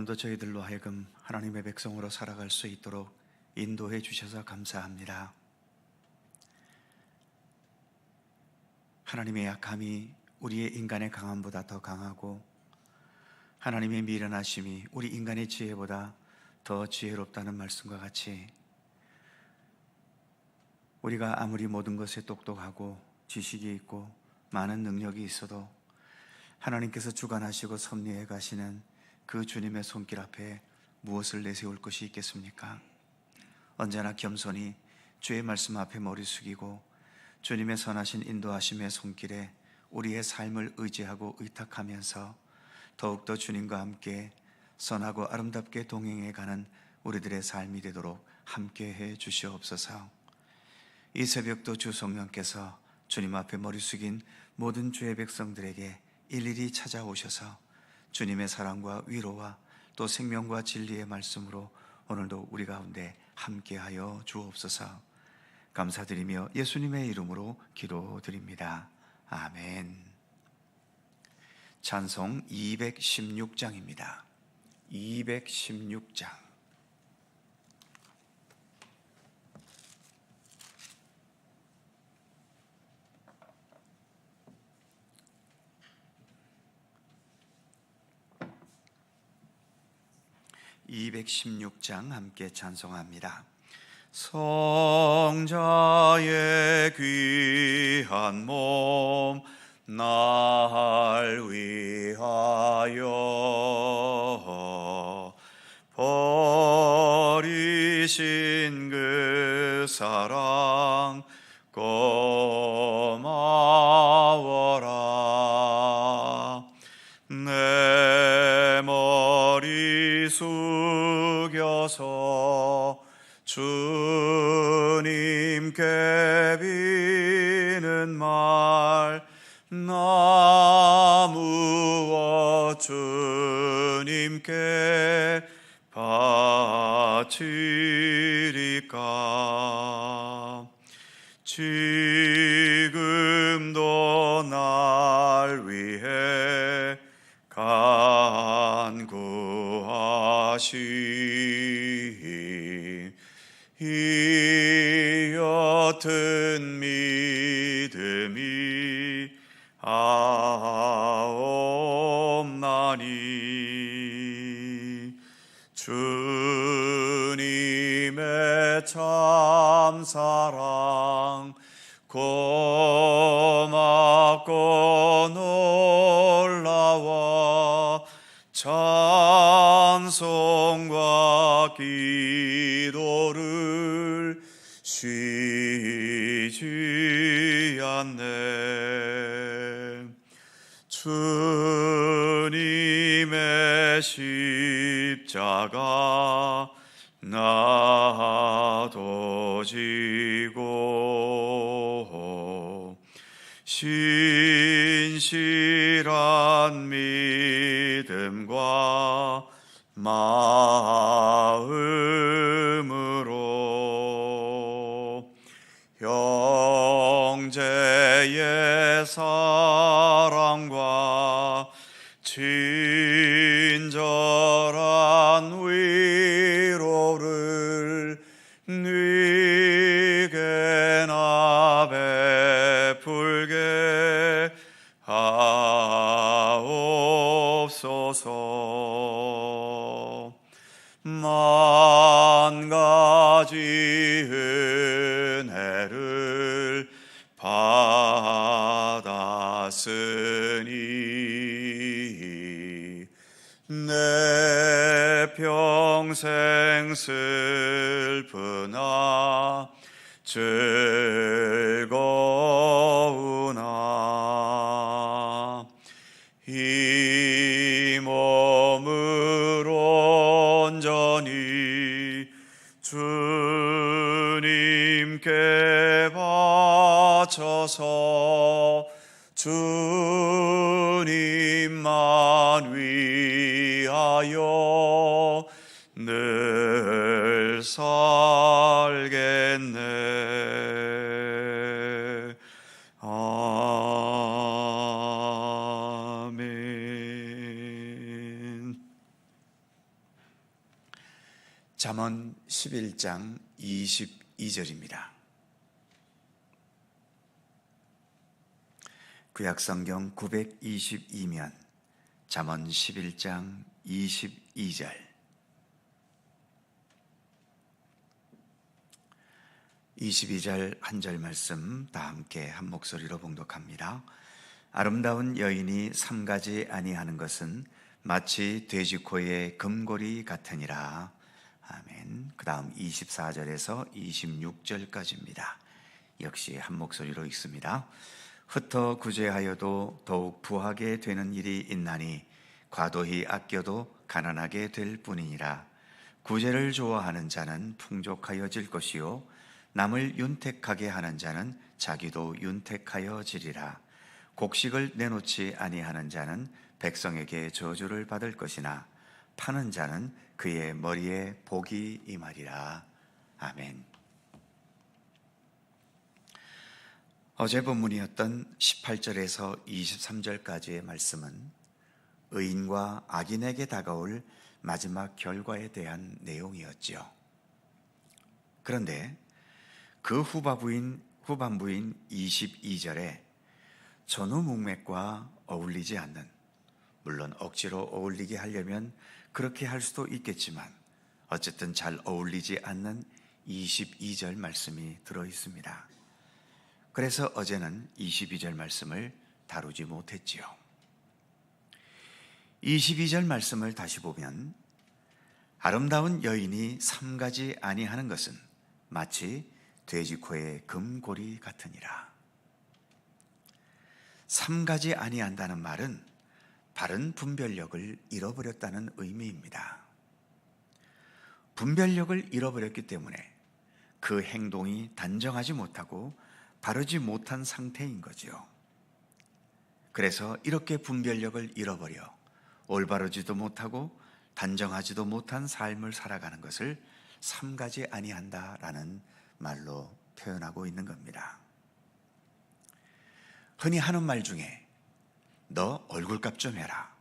오늘도 저희들로 하여금 하나님의 백성으로 살아갈 수 있도록 인도해 주셔서 감사합니다. 하나님의 약함이 우리의 인간의 강함보다 더 강하고 하나님의 미련하심이 우리 인간의 지혜보다 더 지혜롭다는 말씀과 같이 우리가 아무리 모든 것에 똑똑하고 지식이 있고 많은 능력이 있어도 하나님께서 주관하시고 섭리해 가시는 그 주님의 손길 앞에 무엇을 내세울 것이 있겠습니까? 언제나 겸손히 주의 말씀 앞에 머리 숙이고 주님의 선하신 인도하심의 손길에 우리의 삶을 의지하고 의탁하면서 더욱더 주님과 함께 선하고 아름답게 동행해 가는 우리들의 삶이 되도록 함께해 주시옵소서. 이 새벽도 주 성령께서 주님 앞에 머리 숙인 모든 주의 백성들에게 일일이 찾아오셔서 주님의 사랑과 위로와 또 생명과 진리의 말씀으로 오늘도 우리 가운데 함께하여 주옵소서. 감사드리며 예수님의 이름으로 기도드립니다. 아멘. 찬송 216장입니다. 216장. 함께 찬송합니다. 성자의 귀한 몸 날 위하여 버리신 그 사랑 고마워라. 내 머리 숙여서 주님께 비는 말 나 무엇 주님께 바치리까. 지금도 날 위해 간구하시 이 옅은 믿음이 아옵나니. 주님의 참사랑 고맙고 놀라워 찬송과 기도를 쉬지 않네. 주님의 십자가 나도 지고 신실한 믿음과 마음으로 형제의 사랑과 친절한 위로를 네게나 베풀게 하옵소서. 만 가지 은혜를 받았으니 내 평생 슬프나 즐거우나 이 몸을 온전히 주님께 바쳐서 주님만 위하여 늘 살겠네. 아멘. 잠언 11장 22절입니다. 구약성경 922면 잠언 11장 22절. 22절 한 절 말씀 다 함께 한 목소리로 봉독합니다. 아름다운 여인이 삼가지 아니하는 것은 마치 돼지코의 금고리 같으니라. 아멘. 그 다음 24절에서 26절까지입니다. 역시 한 목소리로 읽습니다. 흩어 구제하여도 더욱 부하게 되는 일이 있나니 과도히 아껴도 가난하게 될 뿐이니라. 구제를 좋아하는 자는 풍족하여질 것이요 남을 윤택하게 하는 자는 자기도 윤택하여지리라. 곡식을 내놓지 아니하는 자는 백성에게 저주를 받을 것이나 파는 자는 그의 머리에 복이 임하리라. 아멘. 어제 본문이었던 18절에서 23절까지의 말씀은 의인과 악인에게 다가올 마지막 결과에 대한 내용이었죠. 그런데 그 후반부인 22절에 전후문맥과 어울리지 않는, 물론 억지로 어울리게 하려면 그렇게 할 수도 있겠지만 어쨌든 잘 어울리지 않는 22절 말씀이 들어 있습니다. 그래서 어제는 22절 말씀을 다루지 못했지요. 22절 말씀을 다시 보면 아름다운 여인이 삼가지 아니하는 것은 마치 돼지코의 금고리 같으니라. 삼가지 아니한다는 말은 바른 분별력을 잃어버렸다는 의미입니다. 분별력을 잃어버렸기 때문에 그 행동이 단정하지 못하고 바르지 못한 상태인 거죠. 그래서 이렇게 분별력을 잃어버려 올바르지도 못하고 단정하지도 못한 삶을 살아가는 것을 삼가지 아니한다라는 말로 표현하고 있는 겁니다. 흔히 하는 말 중에 너 얼굴값 좀 해라,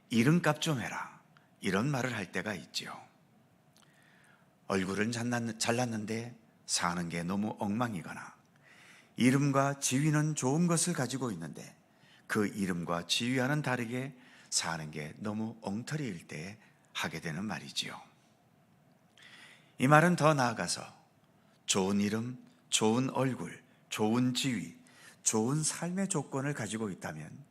이름값 좀 해라, 이런 말을 할 때가 있죠. 얼굴은 잘났는데 사는 게 너무 엉망이거나 이름과 지위는 좋은 것을 가지고 있는데 그 이름과 지위와는 다르게 사는 게 너무 엉터리일 때 하게 되는 말이지요. 이 말은 더 나아가서 좋은 이름, 좋은 얼굴, 좋은 지위, 좋은 삶의 조건을 가지고 있다면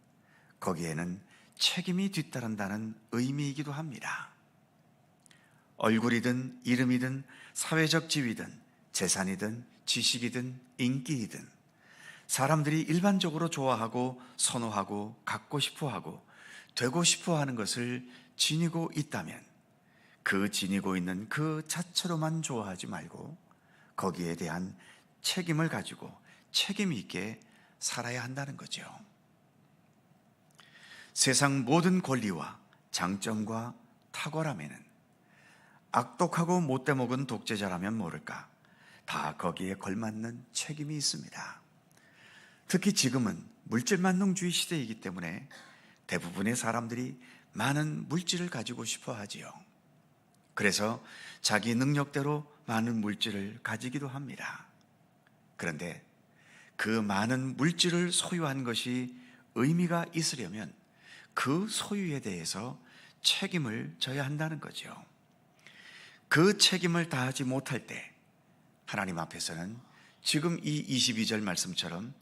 거기에는 책임이 뒤따른다는 의미이기도 합니다. 얼굴이든 이름이든 사회적 지위든 재산이든 지식이든 인기이든 사람들이 일반적으로 좋아하고 선호하고 갖고 싶어하고 되고 싶어하는 것을 지니고 있다면 그 지니고 있는 그 자체로만 좋아하지 말고 거기에 대한 책임을 가지고 책임 있게 살아야 한다는 거죠. 세상 모든 권리와 장점과 탁월함에는 악독하고 못돼먹은 독재자라면 모를까 다 거기에 걸맞는 책임이 있습니다. 특히 지금은 물질만능주의 시대이기 때문에 대부분의 사람들이 많은 물질을 가지고 싶어 하지요. 그래서 자기 능력대로 많은 물질을 가지기도 합니다. 그런데 그 많은 물질을 소유한 것이 의미가 있으려면 그 소유에 대해서 책임을 져야 한다는 거죠. 그 책임을 다하지 못할 때 하나님 앞에서는 지금 이 22절 말씀처럼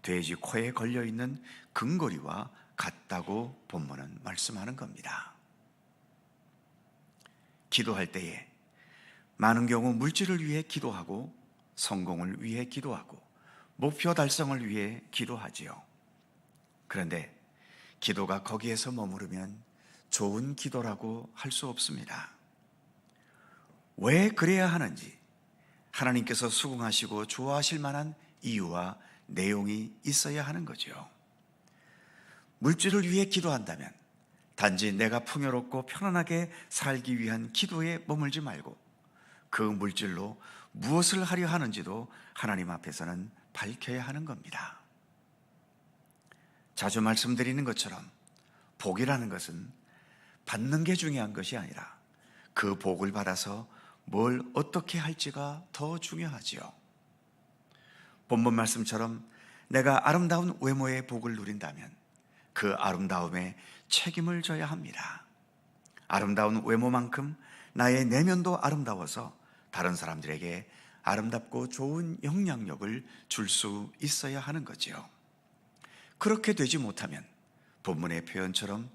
돼지 코에 걸려있는 금고리와 같다고 본문은 말씀하는 겁니다. 기도할 때에 많은 경우 물질을 위해 기도하고 성공을 위해 기도하고 목표 달성을 위해 기도하지요. 그런데 기도가 거기에서 머무르면 좋은 기도라고 할 수 없습니다. 왜 그래야 하는지 하나님께서 수긍하시고 좋아하실 만한 이유와 내용이 있어야 하는 거죠. 물질을 위해 기도한다면 단지 내가 풍요롭고 편안하게 살기 위한 기도에 머물지 말고 그 물질로 무엇을 하려 하는지도 하나님 앞에서는 밝혀야 하는 겁니다. 자주 말씀드리는 것처럼 복이라는 것은 받는 게 중요한 것이 아니라 그 복을 받아서 뭘 어떻게 할지가 더 중요하지요. 본문 말씀처럼 내가 아름다운 외모의 복을 누린다면 그 아름다움에 책임을 져야 합니다. 아름다운 외모만큼 나의 내면도 아름다워서 다른 사람들에게 아름답고 좋은 영향력을 줄 수 있어야 하는 거지요. 그렇게 되지 못하면 본문의 표현처럼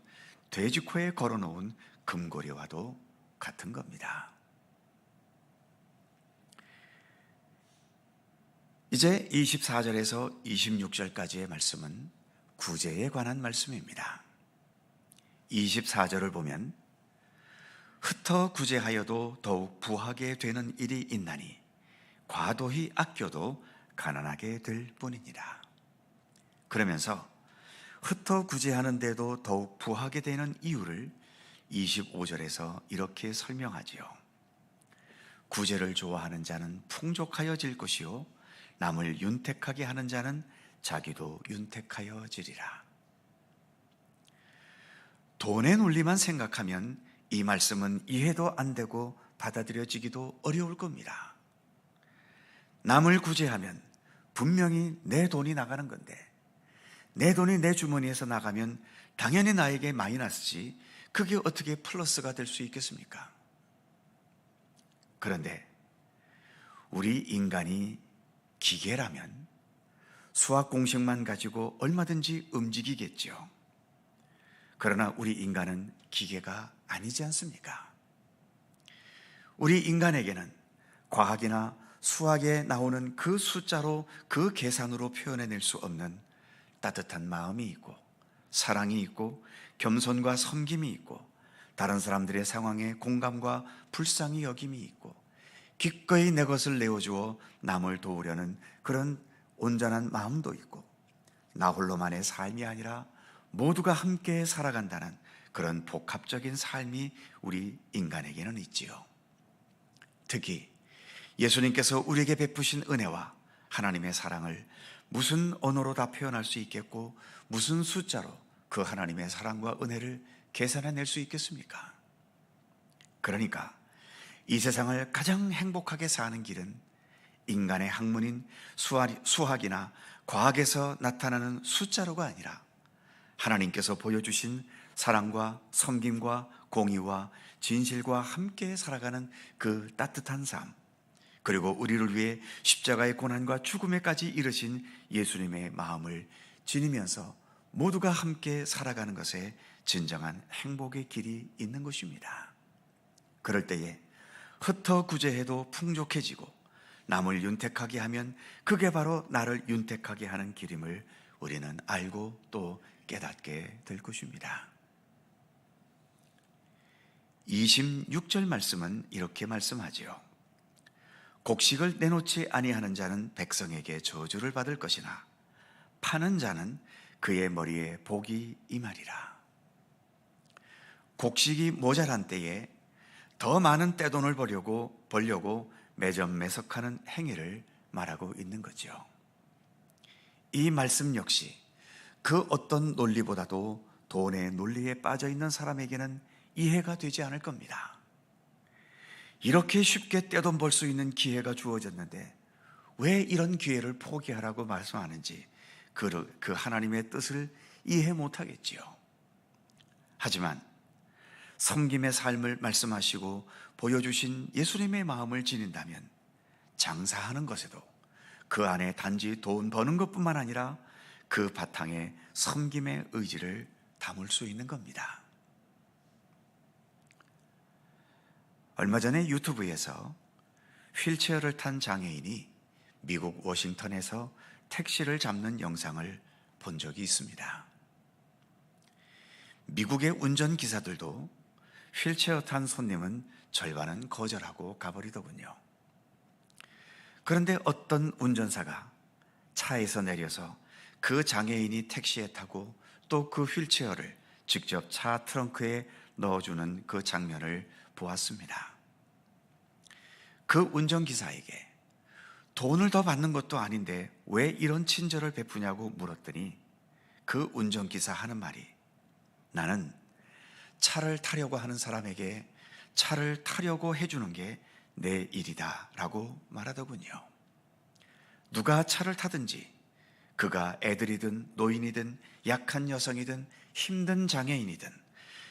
돼지 코에 걸어놓은 금고리와도 같은 겁니다. 이제 24절에서 26절까지의 말씀은 구제에 관한 말씀입니다. 24절을 보면 흩어 구제하여도 더욱 부하게 되는 일이 있나니 과도히 아껴도 가난하게 될 뿐이니라. 그러면서 흩어 구제하는데도 더욱 부하게 되는 이유를 25절에서 이렇게 설명하지요. 구제를 좋아하는 자는 풍족하여질 것이요 남을 윤택하게 하는 자는 자기도 윤택하여지리라. 돈의 논리만 생각하면 이 말씀은 이해도 안 되고 받아들여지기도 어려울 겁니다. 남을 구제하면 분명히 내 돈이 나가는 건데 내 돈이 내 주머니에서 나가면 당연히 나에게 마이너스지 그게 어떻게 플러스가 될 수 있겠습니까? 그런데 우리 인간이 기계라면 수학 공식만 가지고 얼마든지 움직이겠죠. 그러나 우리 인간은 기계가 아니지 않습니까? 우리 인간에게는 과학이나 수학에 나오는 그 숫자로 그 계산으로 표현해낼 수 없는 따뜻한 마음이 있고 사랑이 있고 겸손과 섬김이 있고 다른 사람들의 상황에 공감과 불쌍히 여김이 있고 기꺼이 내 것을 내어주어 남을 도우려는 그런 온전한 마음도 있고 나 홀로만의 삶이 아니라 모두가 함께 살아간다는 그런 복합적인 삶이 우리 인간에게는 있지요. 특히 예수님께서 우리에게 베푸신 은혜와 하나님의 사랑을 무슨 언어로 다 표현할 수 있겠고 무슨 숫자로 그 하나님의 사랑과 은혜를 계산해낼 수 있겠습니까? 그러니까 이 세상을 가장 행복하게 사는 길은 인간의 학문인 수학이나 과학에서 나타나는 숫자로가 아니라 하나님께서 보여주신 사랑과 섬김과 공의와 진실과 함께 살아가는 그 따뜻한 삶, 그리고 우리를 위해 십자가의 고난과 죽음에까지 이르신 예수님의 마음을 지니면서 모두가 함께 살아가는 것에 진정한 행복의 길이 있는 것입니다. 그럴 때에 흩어 구제해도 풍족해지고 남을 윤택하게 하면 그게 바로 나를 윤택하게 하는 길임을 우리는 알고 또 깨닫게 될 것입니다. 26절 말씀은 이렇게 말씀하지요. 곡식을 내놓지 아니하는 자는 백성에게 저주를 받을 것이나 파는 자는 그의 머리에 복이 임하리라. 곡식이 모자란 때에 더 많은 떼돈을 벌려고 매점매석하는 행위를 말하고 있는 거죠. 이 말씀 역시 그 어떤 논리보다도 돈의 논리에 빠져 있는 사람에게는 이해가 되지 않을 겁니다. 이렇게 쉽게 떼돈 벌 수 있는 기회가 주어졌는데 왜 이런 기회를 포기하라고 말씀하는지 그 하나님의 뜻을 이해 못하겠지요. 하지만 섬김의 삶을 말씀하시고 보여주신 예수님의 마음을 지닌다면 장사하는 것에도 그 안에 단지 돈 버는 것뿐만 아니라 그 바탕에 섬김의 의지를 담을 수 있는 겁니다. 얼마 전에 유튜브에서 휠체어를 탄 장애인이 미국 워싱턴에서 택시를 잡는 영상을 본 적이 있습니다. 미국의 운전기사들도 휠체어 탄 손님은 절반은 거절하고 가버리더군요. 그런데 어떤 운전사가 차에서 내려서 그 장애인이 택시에 타고 또 그 휠체어를 직접 차 트렁크에 넣어주는 그 장면을 보았습니다. 그 운전기사에게 돈을 더 받는 것도 아닌데 왜 이런 친절을 베푸냐고 물었더니 그 운전기사 하는 말이 나는 차를 타려고 하는 사람에게 차를 타려고 해주는 게 내 일이다 라고 말하더군요. 누가 차를 타든지 그가 애들이든 노인이든 약한 여성이든 힘든 장애인이든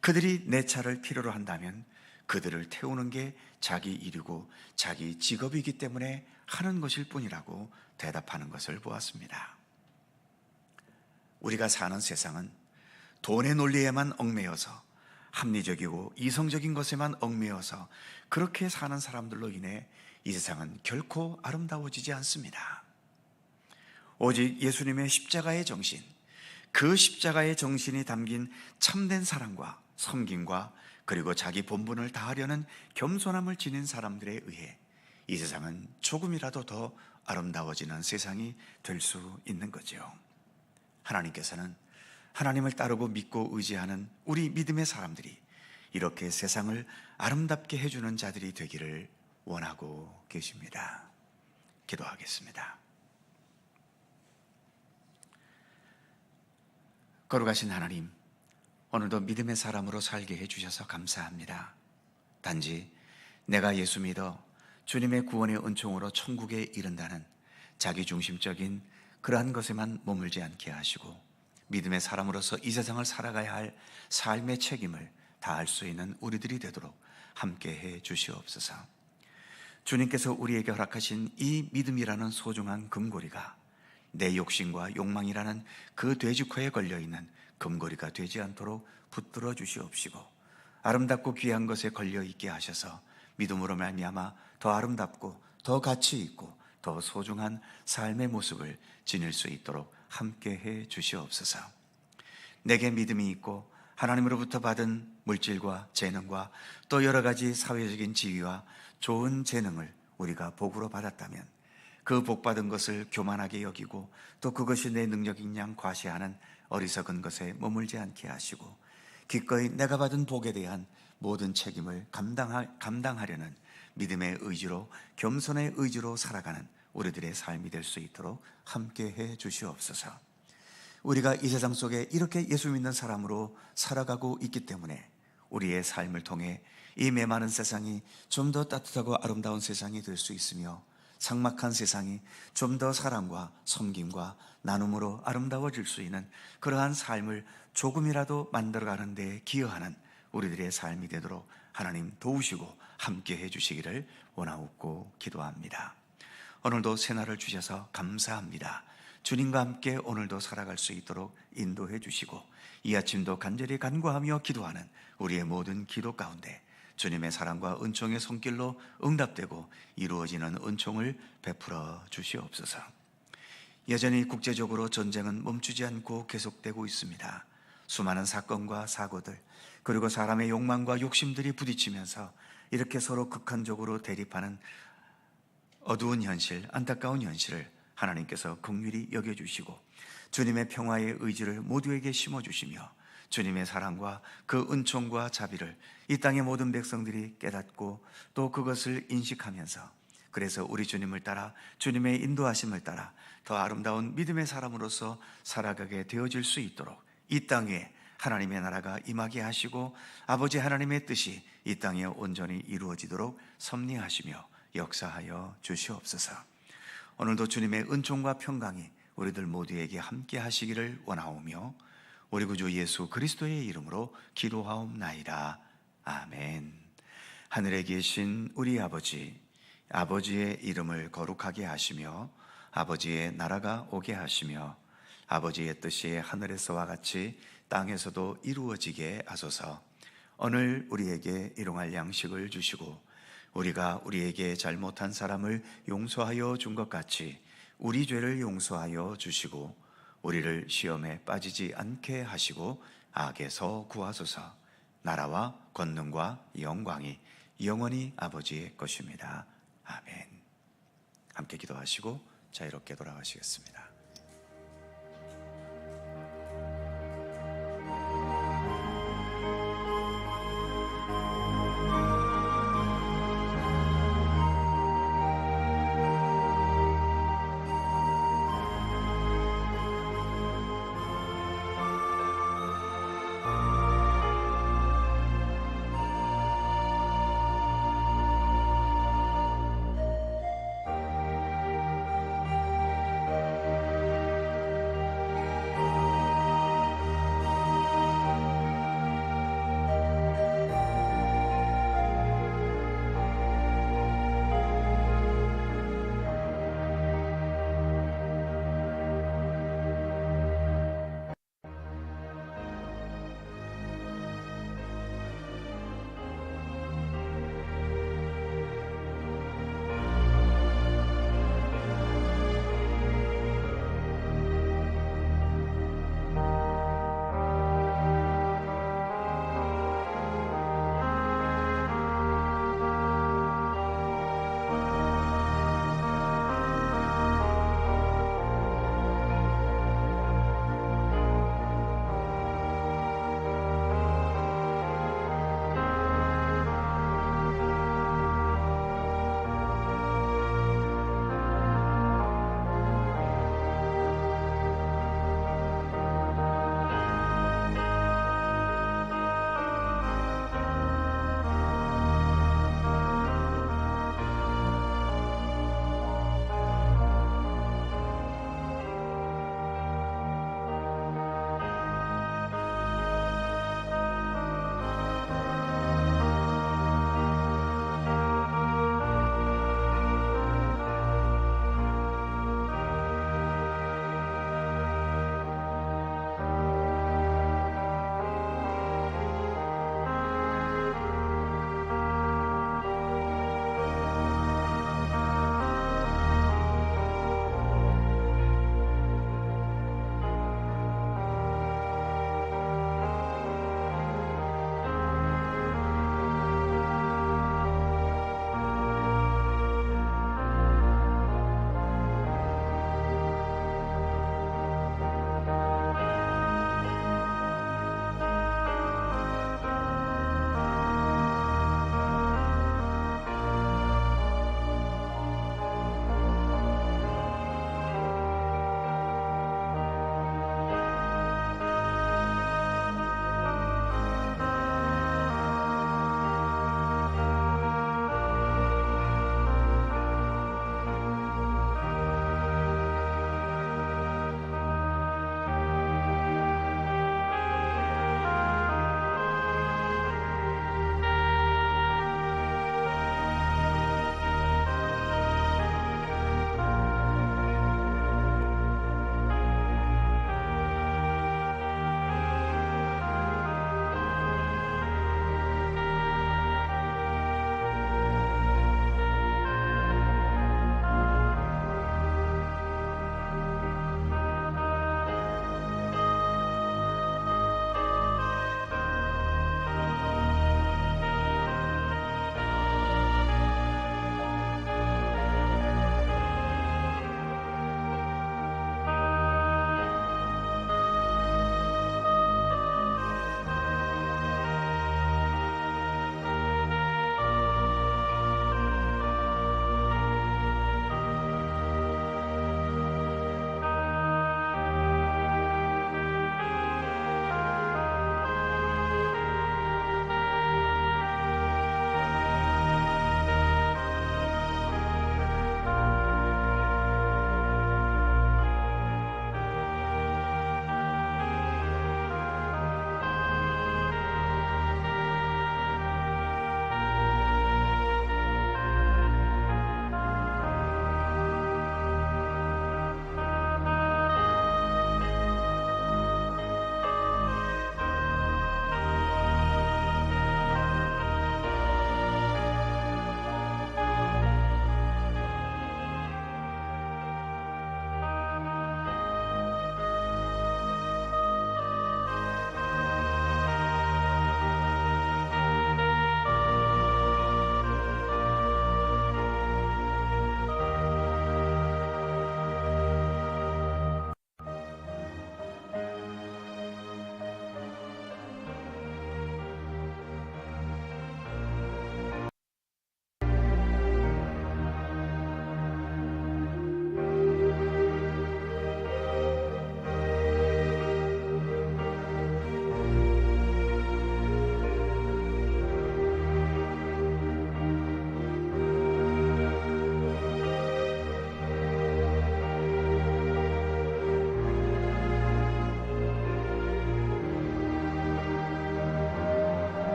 그들이 내 차를 필요로 한다면 그들을 태우는 게 자기 일이고 자기 직업이기 때문에 하는 것일 뿐이라고 대답하는 것을 보았습니다. 우리가 사는 세상은 돈의 논리에만 얽매여서 합리적이고 이성적인 것에만 얽매여서 그렇게 사는 사람들로 인해 이 세상은 결코 아름다워지지 않습니다. 오직 예수님의 십자가의 정신, 그 십자가의 정신이 담긴 참된 사랑과 섬김과 그리고 자기 본분을 다하려는 겸손함을 지닌 사람들에 의해 이 세상은 조금이라도 더 아름다워지는 세상이 될 수 있는 거죠. 하나님께서는 하나님을 따르고 믿고 의지하는 우리 믿음의 사람들이 이렇게 세상을 아름답게 해주는 자들이 되기를 원하고 계십니다. 기도하겠습니다. 거룩하신 하나님, 오늘도 믿음의 사람으로 살게 해주셔서 감사합니다. 단지 내가 예수 믿어 주님의 구원의 은총으로 천국에 이른다는 자기중심적인 그러한 것에만 머물지 않게 하시고 믿음의 사람으로서 이 세상을 살아가야 할 삶의 책임을 다할 수 있는 우리들이 되도록 함께해 주시옵소서. 주님께서 우리에게 허락하신 이 믿음이라는 소중한 금고리가 내 욕심과 욕망이라는 그 돼지코에 걸려있는 금고리가 되지 않도록 붙들어 주시옵시고 아름답고 귀한 것에 걸려있게 하셔서 믿음으로 말미암아 더 아름답고 더 가치 있고 더 소중한 삶의 모습을 지닐 수 있도록 함께해 주시옵소서. 내게 믿음이 있고 하나님으로부터 받은 물질과 재능과 또 여러 가지 사회적인 지위와 좋은 재능을 우리가 복으로 받았다면 그 복받은 것을 교만하게 여기고 또 그것이 내 능력인 양 과시하는 어리석은 것에 머물지 않게 하시고 기꺼이 내가 받은 복에 대한 모든 책임을 감당하려는 믿음의 의지로 겸손의 의지로 살아가는 우리들의 삶이 될 수 있도록 함께해 주시옵소서. 우리가 이 세상 속에 이렇게 예수 믿는 사람으로 살아가고 있기 때문에 우리의 삶을 통해 이 메마른 세상이 좀 더 따뜻하고 아름다운 세상이 될 수 있으며 삭막한 세상이 좀 더 사랑과 섬김과 나눔으로 아름다워질 수 있는 그러한 삶을 조금이라도 만들어가는 데 기여하는 우리들의 삶이 되도록 하나님 도우시고 함께해 주시기를 원하옵고 기도합니다. 오늘도 새날을 주셔서 감사합니다. 주님과 함께 오늘도 살아갈 수 있도록 인도해 주시고 이 아침도 간절히 간구하며 기도하는 우리의 모든 기도 가운데 주님의 사랑과 은총의 손길로 응답되고 이루어지는 은총을 베풀어 주시옵소서. 여전히 국제적으로 전쟁은 멈추지 않고 계속되고 있습니다. 수많은 사건과 사고들 그리고 사람의 욕망과 욕심들이 부딪히면서 이렇게 서로 극한적으로 대립하는 어두운 현실, 안타까운 현실을 하나님께서 긍휼히 여겨주시고 주님의 평화의 의지를 모두에게 심어주시며 주님의 사랑과 그 은총과 자비를 이 땅의 모든 백성들이 깨닫고 또 그것을 인식하면서 그래서 우리 주님을 따라 주님의 인도하심을 따라 더 아름다운 믿음의 사람으로서 살아가게 되어질 수 있도록 이 땅에 하나님의 나라가 임하게 하시고 아버지 하나님의 뜻이 이 땅에 온전히 이루어지도록 섭리하시며 역사하여 주시옵소서. 오늘도 주님의 은총과 평강이 우리들 모두에게 함께 하시기를 원하오며 우리 구주 예수 그리스도의 이름으로 기도하옵나이다. 아멘. 하늘에 계신 우리 아버지, 아버지의 이름을 거룩하게 하시며 아버지의 나라가 오게 하시며 아버지의 뜻이 하늘에서와 같이 땅에서도 이루어지게 하소서. 오늘 우리에게 일용할 양식을 주시고 우리가 우리에게 잘못한 사람을 용서하여 준 것 같이 우리 죄를 용서하여 주시고 우리를 시험에 빠지지 않게 하시고 악에서 구하소서. 나라와 권능과 영광이 영원히 아버지의 것입니다. 아멘. 함께 기도하시고 자유롭게 돌아가시겠습니다.